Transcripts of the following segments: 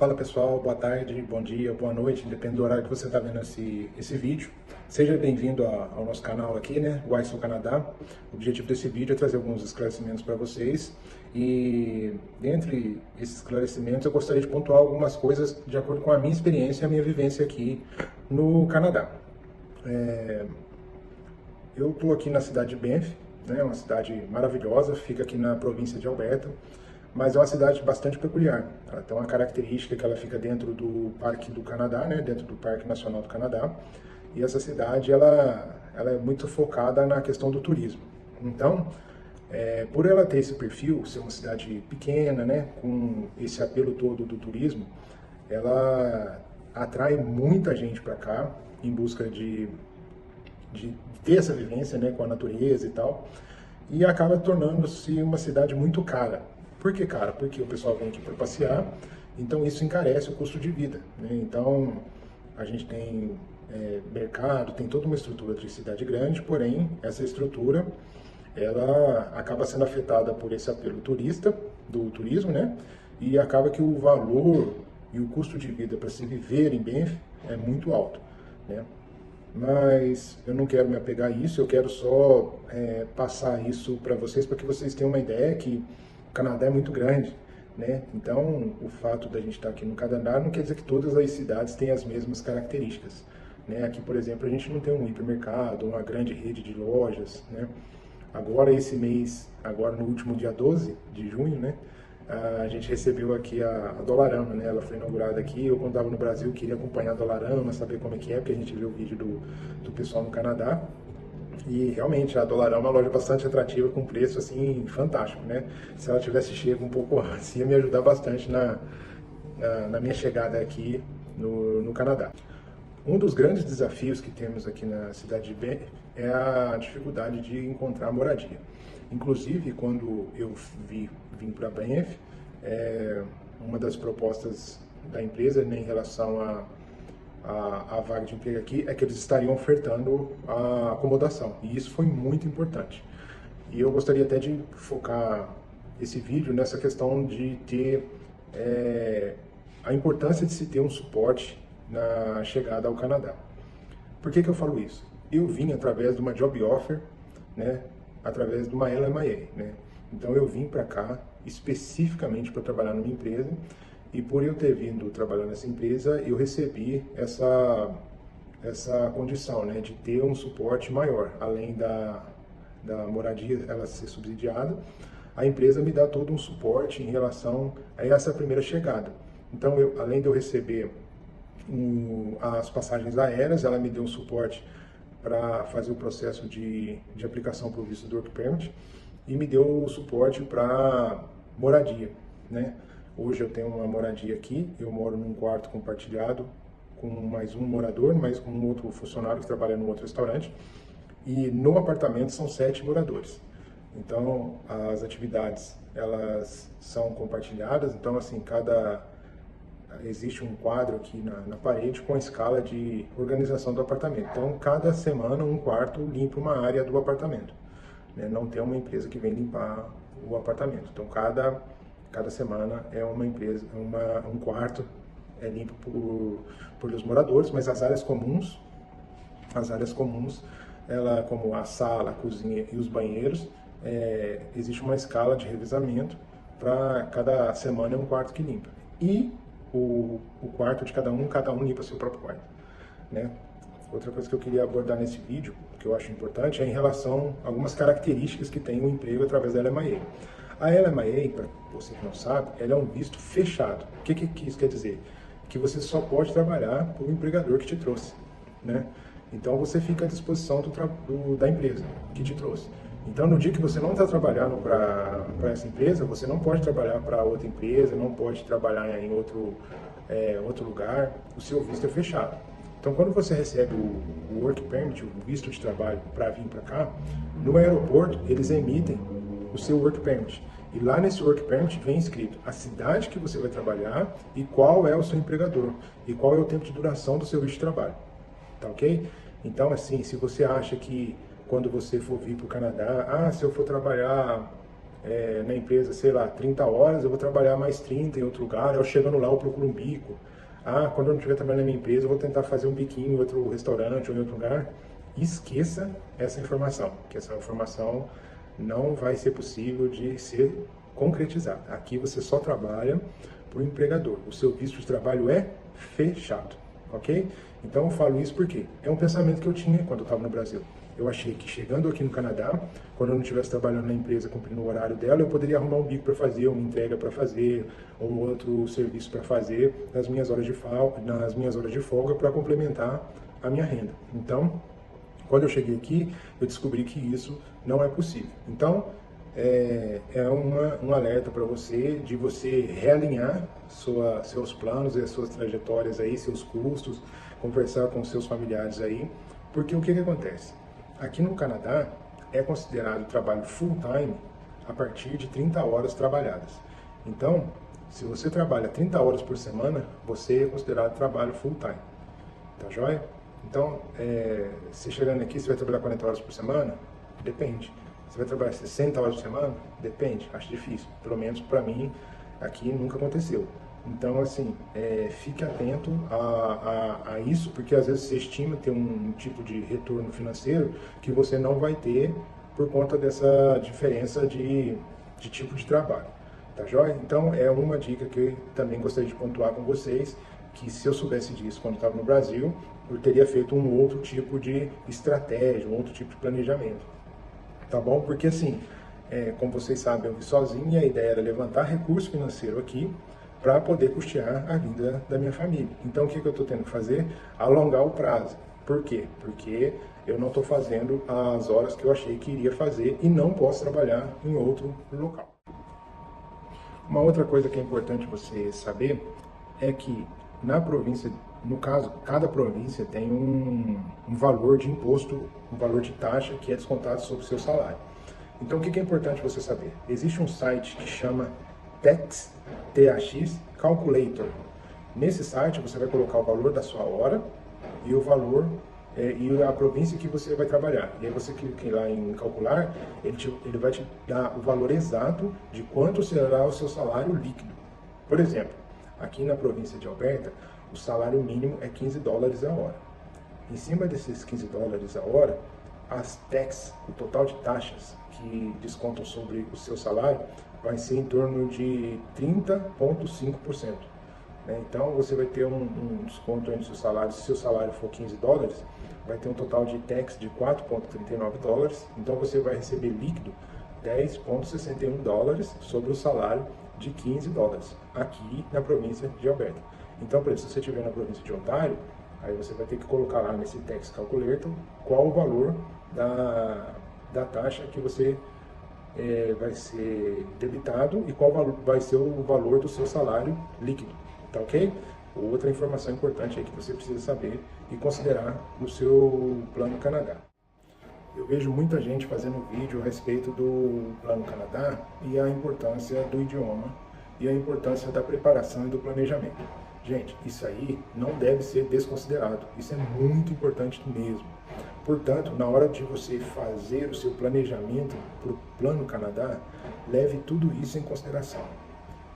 Fala pessoal, boa tarde, bom dia, boa noite, depende do horário que você está vendo esse vídeo. Seja bem-vindo ao nosso canal aqui, né, o Ison Canadá. O objetivo desse vídeo é trazer alguns esclarecimentos para vocês e dentre esses esclarecimentos eu gostaria de pontuar algumas coisas de acordo com a minha experiência e a minha vivência aqui no Canadá. Eu estou aqui na cidade de Banff, né, uma cidade maravilhosa, fica aqui na província de Alberta. Mas é uma cidade bastante peculiar. Ela tem uma característica que ela fica dentro do Parque do Canadá, né, dentro do Parque Nacional do Canadá. E essa cidade ela é muito focada na questão do turismo. Então, por ela ter esse perfil, ser uma cidade pequena, né, com esse apelo todo do turismo, ela atrai muita gente para cá em busca de ter essa vivência, né, com a natureza e tal. E acaba tornando-se uma cidade muito cara. Por que cara? Porque o pessoal vem aqui para passear, então isso encarece o custo de vida, né? Então a gente tem mercado, tem toda uma estrutura de cidade grande, porém essa estrutura ela acaba sendo afetada por esse apelo turista, do turismo, né? E acaba que o valor e o custo de vida para se viver em Banff é muito alto, né? Mas eu não quero me apegar a isso, eu quero só passar isso para que vocês tenham uma ideia que o Canadá é muito grande, né? Então, o fato da gente estar aqui no Canadá não quer dizer que todas as cidades têm as mesmas características, né? Aqui, por exemplo, a gente não tem um hipermercado, uma grande rede de lojas, né? Agora, esse mês, agora no último dia 12 de junho, né? A gente recebeu aqui a Dollarama, né? Ela foi inaugurada aqui. Eu, quando estava no Brasil, queria acompanhar a Dollarama, saber como é que é, porque a gente viu o vídeo do pessoal no Canadá. E realmente a Dollarama é uma loja bastante atrativa, com preço assim fantástico, né? Se ela tivesse chego um pouco antes, ia me ajudar bastante na minha chegada aqui no Canadá. Um dos grandes desafios que temos aqui na cidade de Banff é a dificuldade de encontrar moradia. Inclusive, quando eu vim para Banff, uma das propostas da empresa, né, em relação a vaga de emprego aqui é que eles estariam ofertando a acomodação, e isso foi muito importante. E eu gostaria até de focar esse vídeo nessa questão de ter a importância de se ter um suporte na chegada ao Canadá. Por que eu falo isso? Eu vim através de uma job offer, né, através de uma LMIA, né? Então eu vim para cá especificamente para trabalhar numa empresa. E por eu ter vindo trabalhar nessa empresa, eu recebi essa condição, né, de ter um suporte maior, além da moradia ela ser subsidiada, a empresa me dá todo um suporte em relação a essa primeira chegada. Então, além de eu receber as passagens aéreas, ela me deu um suporte para fazer o processo de aplicação para o visto do Work Permit e me deu o suporte para moradia, né? Hoje eu tenho uma moradia aqui, eu moro num quarto compartilhado com mais um morador, mais com um outro funcionário que trabalha num outro restaurante. E no apartamento são 7 moradores. Então, as atividades, elas são compartilhadas. Então, assim, existe um quadro aqui na parede com a escala de organização do apartamento. Então, cada semana, um quarto limpa uma área do apartamento, né? Não tem uma empresa que vem limpar o apartamento. Então, cada semana é uma empresa, um quarto é limpo por os moradores, mas as áreas comuns, ela, como a sala, a cozinha e os banheiros, existe uma escala de revezamento para cada semana é um quarto que limpa. E o quarto de cada um limpa seu próprio quarto, né? Outra coisa que eu queria abordar nesse vídeo, que eu acho importante, é em relação a algumas características que tem o emprego através da LMIA. A LMIA, para você que não sabe, ela é um visto fechado. O que isso quer dizer? Que você só pode trabalhar por um empregador que te trouxe, né? Então você fica à disposição da empresa que te trouxe. Então no dia que você não está trabalhando para essa empresa, você não pode trabalhar para outra empresa, não pode trabalhar em outro lugar, o seu visto é fechado. Então quando você recebe o Work Permit, o visto de trabalho para vir para cá, no aeroporto eles emitem o seu Work Permit. E lá nesse Work Permit vem escrito a cidade que você vai trabalhar e qual é o seu empregador e qual é o tempo de duração do seu visto de trabalho. Tá ok? Então, assim, se você acha que quando você for vir para o Canadá, se eu for trabalhar na empresa, sei lá, 30 horas, eu vou trabalhar mais 30 em outro lugar, eu chegando lá eu procuro um bico. Ah, quando eu não estiver trabalhando na minha empresa, eu vou tentar fazer um biquinho em outro restaurante ou em outro lugar. Esqueça essa informação, que essa informação não vai ser possível de ser concretizada. Aqui você só trabalha para o empregador. O seu visto de trabalho é fechado, ok? Então eu falo isso porque é um pensamento que eu tinha quando eu estava no Brasil. Eu achei que chegando aqui no Canadá, quando eu não estivesse trabalhando na empresa, cumprindo o horário dela, eu poderia arrumar um bico para fazer, uma entrega para fazer, ou outro serviço para fazer nas minhas horas de folga para complementar a minha renda. Então, quando eu cheguei aqui, eu descobri que isso não é possível. Então, um alerta para você, de você realinhar seus planos e as suas trajetórias aí, seus custos, conversar com seus familiares aí, porque o que acontece? Aqui no Canadá, é considerado trabalho full-time a partir de 30 horas trabalhadas. Então, se você trabalha 30 horas por semana, você é considerado trabalho full-time. Tá joia? Então, você chegando aqui, você vai trabalhar 40 horas por semana? Depende. Você vai trabalhar 60 horas por semana? Depende. Acho difícil. Pelo menos para mim, aqui nunca aconteceu. Então, assim, fique atento a isso, porque às vezes você estima ter um tipo de retorno financeiro que você não vai ter por conta dessa diferença de tipo de trabalho. Tá joia? Então, é uma dica que eu também gostaria de pontuar com vocês, que se eu soubesse disso quando estava no Brasil, eu teria feito um outro tipo de estratégia, um outro tipo de planejamento. Tá bom? Porque assim, como vocês sabem, eu vim sozinho e a ideia era levantar recurso financeiro aqui para poder custear a vida da minha família. Então, o que eu estou tendo que fazer? Alongar o prazo. Por quê? Porque eu não estou fazendo as horas que eu achei que iria fazer e não posso trabalhar em outro local. Uma outra coisa que é importante você saber é que na província, no caso, cada província tem um valor de imposto, um valor de taxa que é descontado sobre o seu salário. Então, o que é importante você saber? Existe um site que chama TAX Calculator. Nesse site, você vai colocar o valor da sua hora e o valor e a província que você vai trabalhar. E aí você clica lá em calcular, ele vai te dar o valor exato de quanto será o seu salário líquido. Por exemplo, aqui na província de Alberta, o salário mínimo é 15 dólares a hora. Em cima desses 15 dólares a hora, as taxas, o total de taxas que descontam sobre o seu salário, vai ser em torno de 30,5%. Então, você vai ter um desconto aí no seu salário. Se seu salário for 15 dólares, vai ter um total de tax de 4,39 dólares. Então, você vai receber líquido 10,61 dólares sobre o salário de 15 dólares, aqui na província de Alberta. Então, por exemplo, se você estiver na província de Ontário, aí você vai ter que colocar lá nesse Tax Calculator qual o valor da taxa que você vai ser debitado e qual vai ser o valor do seu salário líquido, tá ok? Outra informação importante aí que você precisa saber e considerar no seu Plano Canadá. Eu vejo muita gente fazendo vídeo a respeito do Plano Canadá e a importância do idioma e a importância da preparação e do planejamento. Gente, isso aí não deve ser desconsiderado, isso é muito importante mesmo. Portanto, na hora de você fazer o seu planejamento para o Plano Canadá, leve tudo isso em consideração.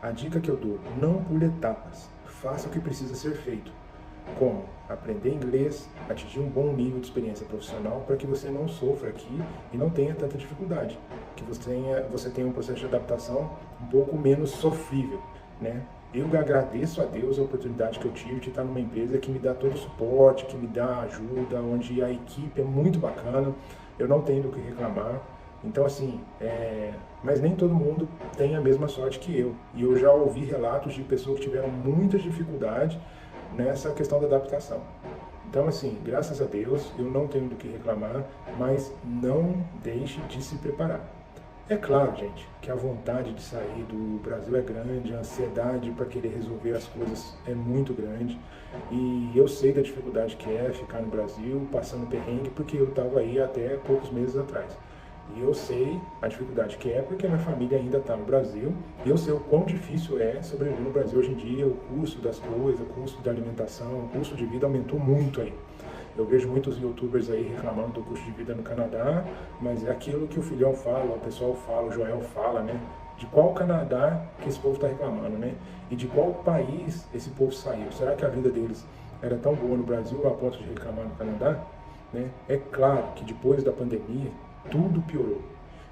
A dica que eu dou, não pule etapas, faça o que precisa ser feito. Como? Aprender inglês, atingir um bom nível de experiência profissional para que você não sofra aqui e não tenha tanta dificuldade, que você tenha um processo de adaptação um pouco menos sofrível, né? Eu agradeço a Deus a oportunidade que eu tive de estar numa empresa que me dá todo o suporte, que me dá ajuda, onde a equipe é muito bacana, eu não tenho do que reclamar. Então, assim, mas nem todo mundo tem a mesma sorte que eu. E eu já ouvi relatos de pessoas que tiveram muita dificuldade nessa questão da adaptação. Então, assim, graças a Deus, eu não tenho do que reclamar, mas não deixe de se preparar. É claro, gente, que a vontade de sair do Brasil é grande, a ansiedade para querer resolver as coisas é muito grande. E eu sei da dificuldade que é ficar no Brasil, passando perrengue, porque eu estava aí até poucos meses atrás. E eu sei a dificuldade que é, porque minha família ainda está no Brasil, e eu sei o quão difícil é sobreviver no Brasil hoje em dia, o custo das coisas, o custo da alimentação, o custo de vida aumentou muito aí. Eu vejo muitos youtubers aí reclamando do custo de vida no Canadá, mas é aquilo que o Filhão fala, o pessoal fala, o Joel fala, né? De qual Canadá que esse povo está reclamando, né? E de qual país esse povo saiu. Será que a vida deles era tão boa no Brasil a ponto de reclamar no Canadá? Né? É claro que depois da pandemia, tudo piorou.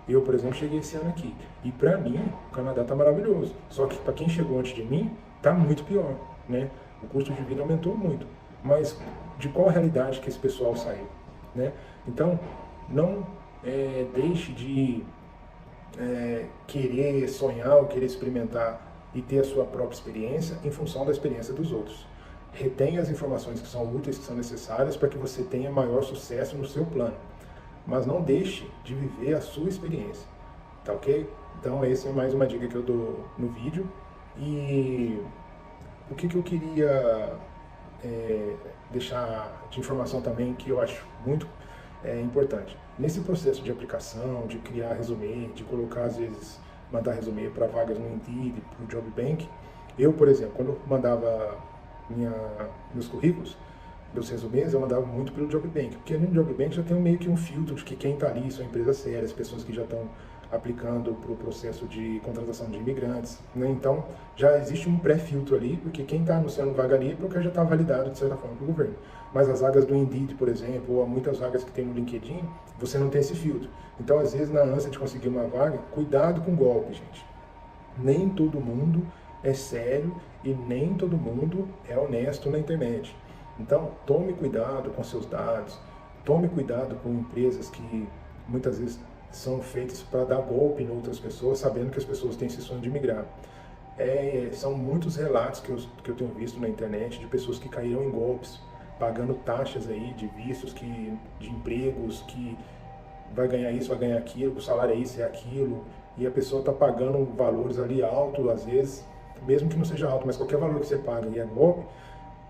Eu, por exemplo, cheguei esse ano aqui. E para mim, o Canadá está maravilhoso. Só que para quem chegou antes de mim, está muito pior, né? O custo de vida aumentou muito. Mas de qual realidade que esse pessoal saiu, né? Então, não deixe de querer sonhar ou querer experimentar e ter a sua própria experiência em função da experiência dos outros. Retenha as informações que são úteis, que são necessárias para que você tenha maior sucesso no seu plano. Mas não deixe de viver a sua experiência, tá ok? Então essa é mais uma dica que eu dou no vídeo. E o que eu queria deixar de informação também, que eu acho muito importante. Nesse processo de aplicação, de criar resumê, de colocar às vezes, mandar resumê para vagas no Indeed, para o JobBank, eu, por exemplo, quando eu mandava meus currículos, meus resumês, eu mandava muito pelo JobBank, porque no JobBank já tem meio que um filtro de que quem está ali são empresas sérias, pessoas que já estão aplicando para o processo de contratação de imigrantes, né? Então já existe um pré-filtro ali, porque quem está anunciando vaga ali é porque já está validado de certa forma pelo governo. Mas as vagas do Indeed, por exemplo, ou muitas vagas que tem no LinkedIn, você não tem esse filtro. Então, às vezes, na ânsia de conseguir uma vaga, cuidado com o golpe, gente. Nem todo mundo é sério e nem todo mundo é honesto na internet. Então, tome cuidado com seus dados, tome cuidado com empresas que muitas vezes são feitas para dar golpe em outras pessoas, sabendo que as pessoas têm esse sonho de migrar. São muitos relatos que eu tenho visto na internet de pessoas que caíram em golpes, pagando taxas aí de vistos, de empregos, que vai ganhar isso, vai ganhar aquilo, o salário é isso, é aquilo, e a pessoa está pagando valores ali altos, às vezes, mesmo que não seja alto, mas qualquer valor que você paga e é golpe,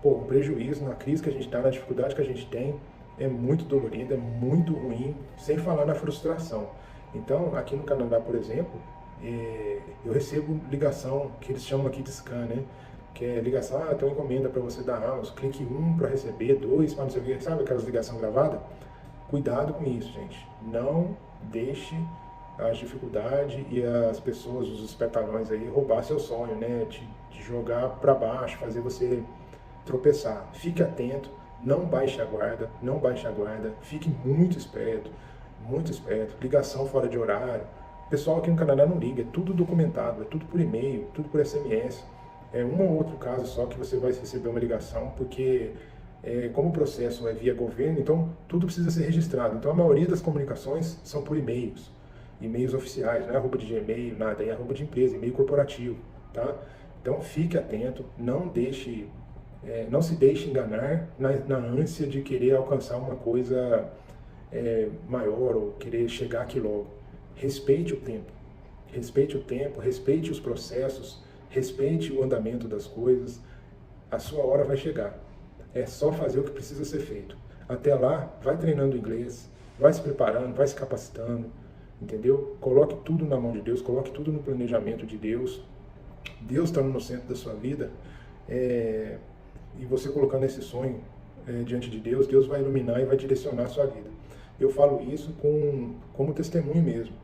pô, um prejuízo na crise que a gente está, na dificuldade que a gente tem, é muito dolorido, é muito ruim, sem falar na frustração. Então, aqui no Canadá, por exemplo, eu recebo ligação, que eles chamam aqui de scan, né? Que é ligação, tem uma encomenda para você dar house, clique 1 para receber, 2 para não sei o que, sabe aquelas ligações gravadas? Cuidado com isso, gente. Não deixe as dificuldades e as pessoas, os espertalhões aí, roubar seu sonho, né? Te jogar para baixo, fazer você tropeçar. Fique atento, não baixe a guarda, não baixe a guarda, fique muito esperto, ligação fora de horário. O pessoal aqui no Canadá não liga, é tudo documentado, é tudo por e-mail, tudo por SMS. É um ou outro caso só que você vai receber uma ligação, porque como o processo é via governo, então tudo precisa ser registrado. Então a maioria das comunicações são por e-mails oficiais, não é arroba de Gmail, nada, é arroba de empresa, e-mail corporativo, tá? Então fique atento, não se deixe enganar na ânsia de querer alcançar uma coisa maior ou querer chegar aqui logo. Respeite o tempo, respeite os processos, respeite o andamento das coisas. A sua hora vai chegar. É só fazer o que precisa ser feito. Até lá, vai treinando inglês, vai se preparando, vai se capacitando, entendeu? Coloque tudo na mão de Deus, coloque tudo no planejamento de Deus. Deus está no centro da sua vida, e você colocando esse sonho diante de Deus, Deus vai iluminar e vai direcionar a sua vida. Eu falo isso como testemunho mesmo,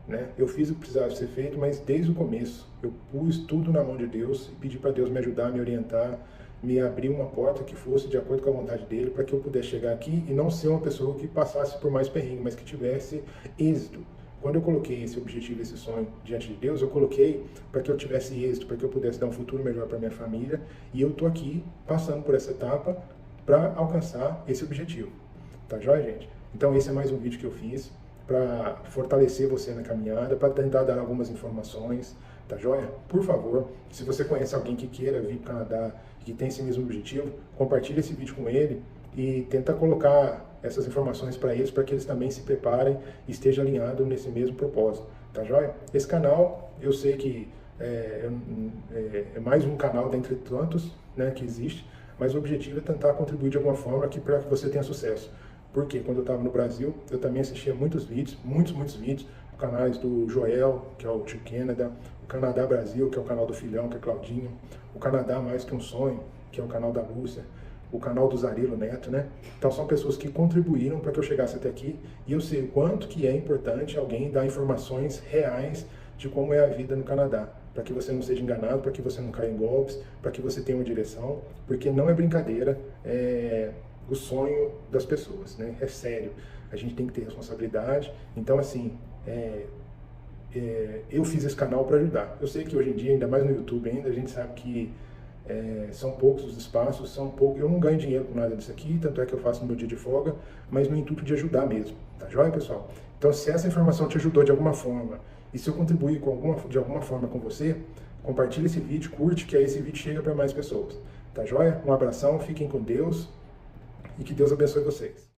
né? Eu fiz o que precisava ser feito, mas desde o começo eu pus tudo na mão de Deus e pedi para Deus me ajudar, me orientar, me abrir uma porta que fosse de acordo com a vontade dele, para que eu pudesse chegar aqui e não ser uma pessoa que passasse por mais perrengue, mas que tivesse êxito. Quando eu coloquei esse objetivo, esse sonho diante de Deus, eu coloquei para que eu tivesse êxito, para que eu pudesse dar um futuro melhor para minha família, e eu estou aqui passando por essa etapa para alcançar esse objetivo. Tá joia, gente? Então esse é mais um vídeo que eu fiz para fortalecer você na caminhada, para tentar dar algumas informações, tá joia? Por favor, se você conhece alguém que queira vir para o Canadá, que tem esse mesmo objetivo, compartilhe esse vídeo com ele e tenta colocar essas informações para eles, para que eles também se preparem e estejam alinhados nesse mesmo propósito, tá joia? Esse canal, eu sei que é mais um canal dentre tantos, né, que existe, mas o objetivo é tentar contribuir de alguma forma para que você tenha sucesso. Porque quando eu estava no Brasil, eu também assistia muitos vídeos, muitos vídeos, canais do Joel, que é o Tio Canada, o Canadá Brasil, que é o canal do Filhão, que é Claudinho, o Canadá Mais Que Um Sonho, que é o canal da Lúcia, o canal do Zarilo Neto, né? Então são pessoas que contribuíram para que eu chegasse até aqui e eu sei o quanto que é importante alguém dar informações reais de como é a vida no Canadá, para que você não seja enganado, para que você não caia em golpes, para que você tenha uma direção, porque não é brincadeira, é o sonho das pessoas, né? É sério, a gente tem que ter responsabilidade. Então assim, eu fiz esse canal para ajudar. Eu sei que hoje em dia, ainda mais no YouTube ainda, a gente sabe que são poucos os espaços, eu não ganho dinheiro com nada disso aqui, tanto é que eu faço no meu dia de folga, mas no intuito de ajudar mesmo, tá joia, pessoal? Então, se essa informação te ajudou de alguma forma, e se eu contribuir de alguma forma com você, compartilha esse vídeo, curte, que aí esse vídeo chega para mais pessoas, tá joia? Um abração, fiquem com Deus, e que Deus abençoe vocês.